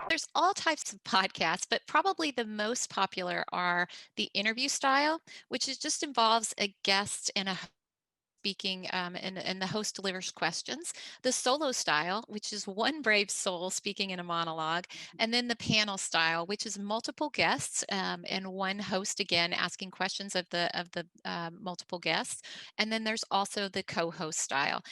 There's all types of podcasts, but probably the most popular are the interview style, which is just involves a guest and a speaking, and the host delivers questions. The solo style, which is one brave soul speaking in a monologue, and then the panel style, which is multiple guests, and one host again asking questions of the multiple guests. And then there's also the co-host style.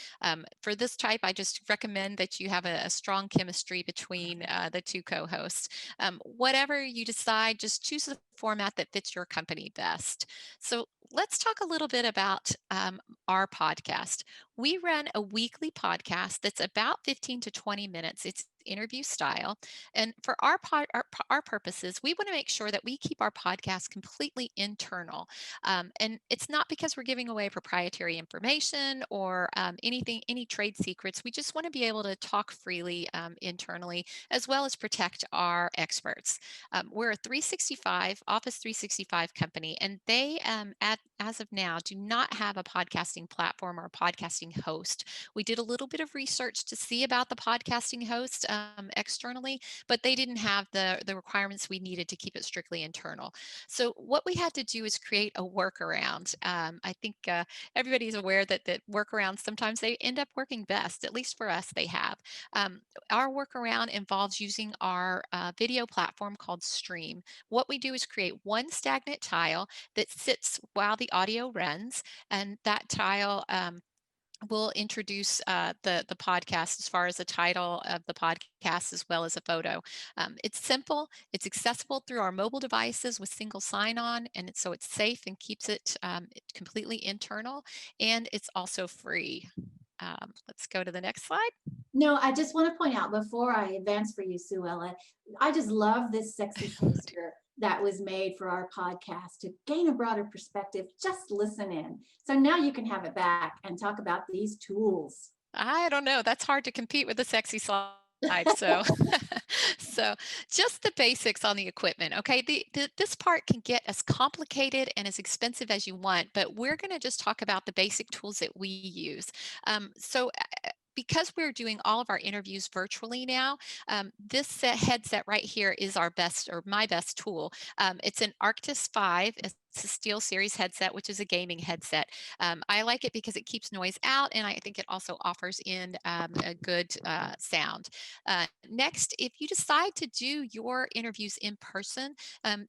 For this type, I just recommend that you have a strong chemistry between the two co-hosts. Whatever you decide, just choose the format that fits your company best. So let's talk a little bit about our podcast. We run a weekly podcast that's about 15 to 20 minutes. It's interview style. And for our purposes, we want to make sure that we keep our podcast completely internal. And it's not because we're giving away proprietary information or any trade secrets. We just want to be able to talk freely internally, as well as protect our experts. We're a 365 Office 365 company, and they, as of now, do not have a podcasting platform or a podcasting host. We did a little bit of research to see about the podcasting host externally, but they didn't have the requirements we needed to keep it strictly internal. So what we had to do is create a workaround. I think everybody's aware that workarounds sometimes they end up working best. At least for us, they have. Our workaround involves using our video platform called Stream. What we do is create one stagnant tile that sits while the audio runs, and that tile will introduce the podcast as far as the title of the podcast as well as a photo. It's simple, it's accessible through our mobile devices with single sign-on, and so it's safe and keeps it completely internal, and it's also free. Let's go to the next slide. No, I just want to point out before I advance for you, Sue Ella, I just love this sexy poster that was made for our podcast to gain a broader perspective. Just listen in. So now you can have it back and talk about these tools. I don't know. That's hard to compete with the sexy slide. So, so just the basics on the equipment. Okay, this part can get as complicated and as expensive as you want, but we're going to just talk about the basic tools that we use. Because we're doing all of our interviews virtually now, this headset right here is our best, or my best tool. It's an Arctis 5. It's a SteelSeries headset, which is a gaming headset. I like it because it keeps noise out, and I think it also offers in a good sound. Next, if you decide to do your interviews in person,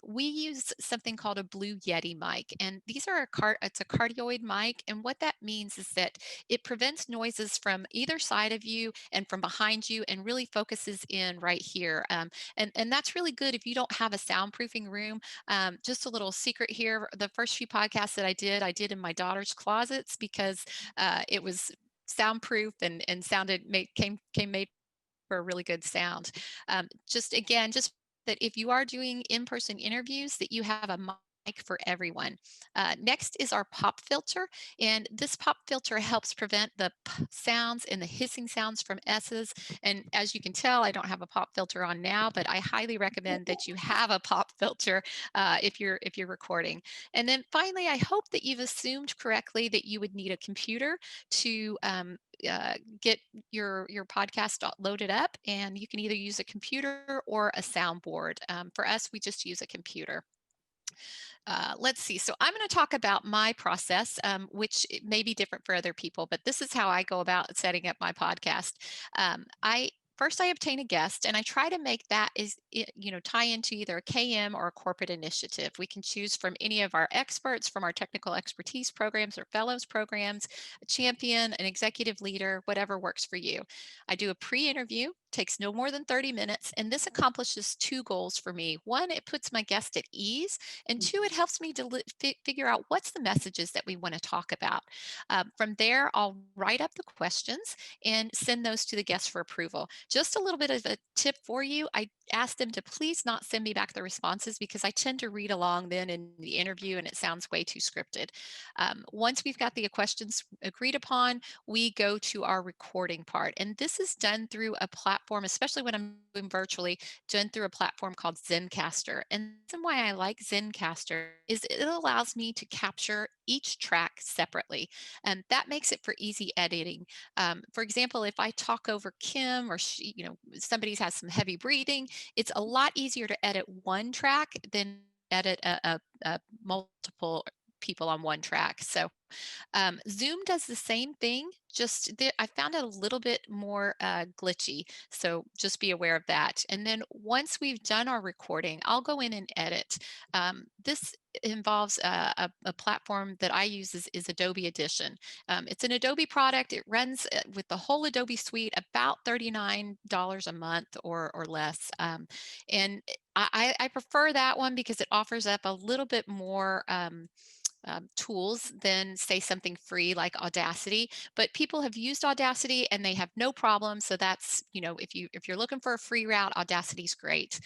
we use something called a Blue Yeti mic, and these are it's a cardioid mic, and what that means is that it prevents noises from either side of you and from behind you, and really focuses in right here. And that's really good if you don't have a soundproofing room. Just a little secret here: the first few podcasts that I did in my daughter's closets because it was soundproof and sounded came made for a really good sound. Just again, just that if you are doing in-person interviews, that you have a mic for everyone. Next is our pop filter, and this pop filter helps prevent the p sounds and the hissing sounds from S's. And as you can tell, I don't have a pop filter on now, but I highly recommend that you have a pop filter if you're recording. And then finally, I hope that you've assumed correctly that you would need a computer to get your podcast loaded up, and you can either use a computer or a soundboard. For us, we just use a computer. Let's see. So I'm going to talk about my process, which may be different for other people, but this is how I go about setting up my podcast. I First, I obtain a guest, and I try to make that tie into either a KM or a corporate initiative. We can choose from any of our experts, from our technical expertise programs or fellows programs, a champion, an executive leader, whatever works for you. I do a pre-interview. Takes no more than 30 minutes, and this accomplishes two goals for me. One, it puts my guest at ease, and two, it helps me to figure out what's the messages that we want to talk about. From there, I'll write up the questions and send those to the guest for approval. Just a little bit of a tip for you: I ask them to please not send me back the responses, because I tend to read along then in the interview and it sounds way too scripted. Once we've got the questions agreed upon, we go to our recording part, and this is done through a platform platform, especially when I'm doing virtually, done through a platform called Zencaster. And the reason why I like Zencaster is it allows me to capture each track separately. And that makes it for easy editing. For example, if I talk over Kim or somebody's has some heavy breathing, it's a lot easier to edit one track than edit a multiple people on one track. So Zoom does the same thing, just I found it a little bit more glitchy. So just be aware of that. And then once we've done our recording, I'll go in and edit. This involves a platform that I use is Adobe Audition. It's an Adobe product. It runs with the whole Adobe suite about $39 a month or less. And I prefer that one because it offers up a little bit more tools than say something free like Audacity. But people have used Audacity and they have no problem. So that's, if you're looking for a free route, Audacity's great.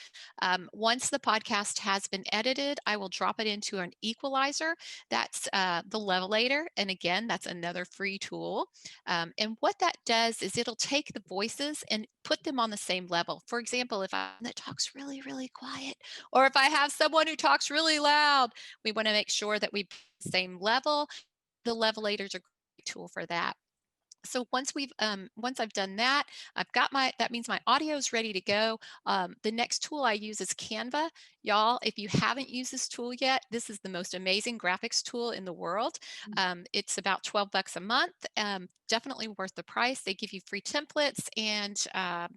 Once the podcast has been edited, I will drop it into an equalizer. That's the Levelator, and again, that's another free tool. And what that does is it'll take the voices and put them on the same level. For example, if I that talks really, really quiet, or if I have someone who talks really loud, we want to make sure that we same level. The Levelator is a great tool for that. So once I've done that, that means my audio is ready to go. The next tool I use is Canva. Y'all, if you haven't used this tool yet, this is the most amazing graphics tool in the world. It's about 12 bucks a month. Definitely worth the price. They give you free templates, and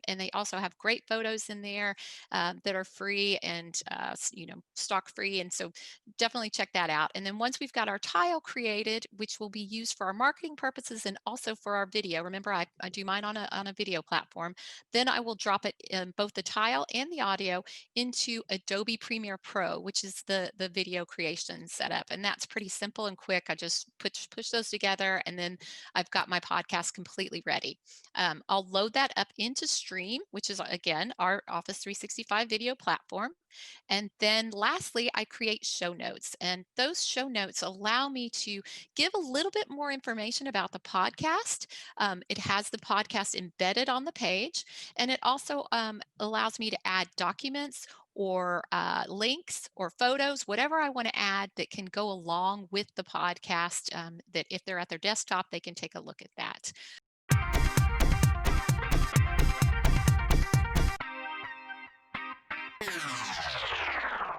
they also have great photos in there that are free and stock free. And so definitely check that out. And then once we've got our tile created, which will be used for our marketing purposes and also for our video, remember I do mine on a video platform, then I will drop it in both the tile and the audio into Adobe Premiere Pro, which is the video creation setup. And that's pretty simple and quick. I just push those together, and then I've got my podcast completely ready. I'll load that up into Stream, which is again our Office 365 video platform. And then lastly, I create show notes. And those show notes allow me to give a little bit more information about the podcast. It has the podcast embedded on the page, and it also allows me to add documents or links or photos, whatever I want to add that can go along with the podcast, that if they're at their desktop, they can take a look at that.